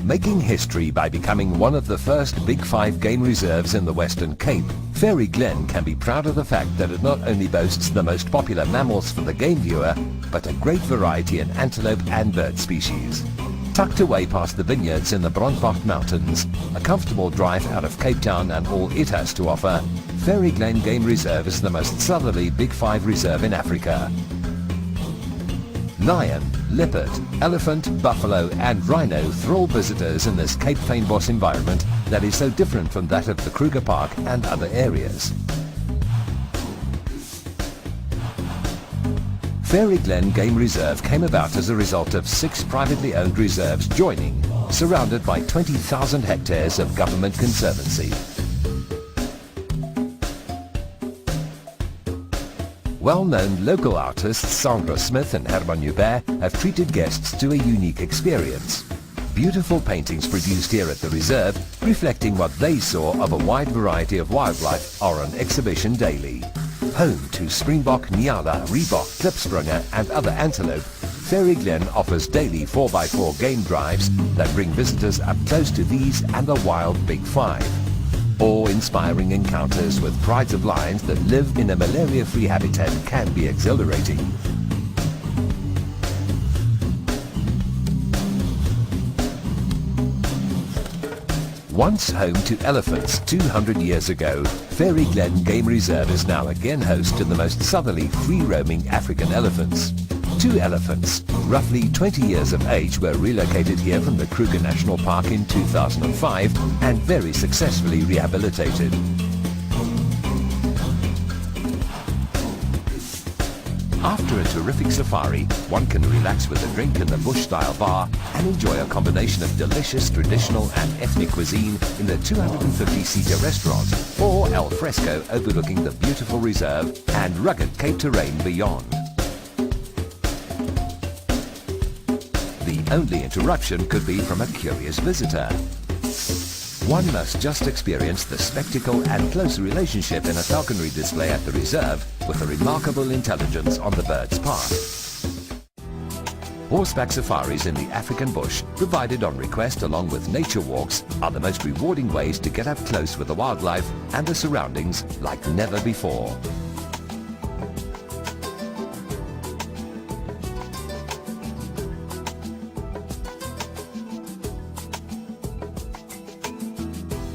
Making history by becoming one of the first Big Five game reserves in the Western Cape, Fairy Glen can be proud of the fact that it not only boasts the most popular mammals for the game viewer, but a great variety in antelope and bird species. Tucked away past the vineyards in the Bronkhorst Mountains, a comfortable drive out of Cape Town and all it has to offer, Fairy Glen Game Reserve is the most southerly Big Five reserve in Africa. Lion, leopard, elephant, buffalo and rhino thrall visitors in this Cape Fynbos environment that is so different from that of the Kruger Park and other areas. Fairy Glen Game Reserve came about as a result of 6 privately owned reserves joining, surrounded by 20,000 hectares of government conservancy. Well-known local artists Sandra Smith and Herman Hubert have treated guests to a unique experience. Beautiful paintings produced here at the reserve, reflecting what they saw of a wide variety of wildlife, are on exhibition daily. Home to springbok, nyala, reebok, klipspringer and other antelope, Fairy Glen offers daily 4x4 game drives that bring visitors up close to these and the wild Big Five. Awe-inspiring encounters with prides of lions that live in a malaria-free habitat can be exhilarating. Once home to elephants 200 years ago, Fairy Glen Game Reserve is now again host to the most southerly free-roaming African elephants. 2 elephants, roughly 20 years of age, were relocated here from the Kruger National Park in 2005 and very successfully rehabilitated. After a terrific safari, one can relax with a drink in the bush-style bar and enjoy a combination of delicious traditional and ethnic cuisine in the 250-seater restaurant or al fresco overlooking the beautiful reserve and rugged Cape terrain beyond. The only interruption could be from a curious visitor. One must just experience the spectacle and close relationship in a falconry display at the reserve with a remarkable intelligence on the bird's part. Horseback safaris in the African bush, provided on request along with nature walks, are the most rewarding ways to get up close with the wildlife and the surroundings like never before.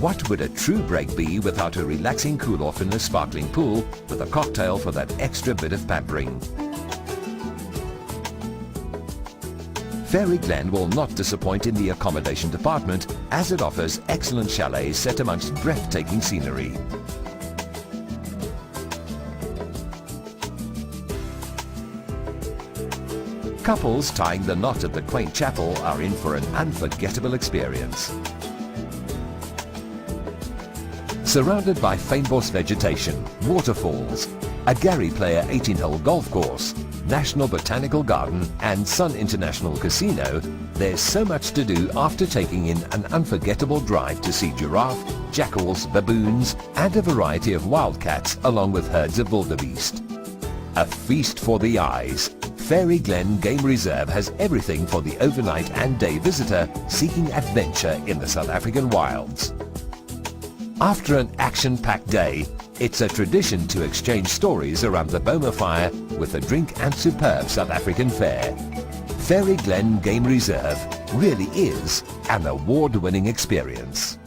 What would a true break be without a relaxing cool-off in the sparkling pool with a cocktail for that extra bit of pampering? Fairy Glen will not disappoint in the accommodation department as it offers excellent chalets set amongst breathtaking scenery. Couples tying the knot at the quaint chapel are in for an unforgettable experience. Surrounded by Fynbos vegetation, waterfalls, a Gary Player 18-hole golf course, National Botanical Garden and Sun International Casino, there's so much to do after taking in an unforgettable drive to see giraffe, jackals, baboons and a variety of wildcats along with herds of wildebeest. A feast for the eyes. Fairy Glen Game Reserve has everything for the overnight and day visitor seeking adventure in the South African wilds. After an action-packed day, it's a tradition to exchange stories around the Boma fire with a drink and superb South African fare. Fairy Glen Game Reserve really is an award-winning experience.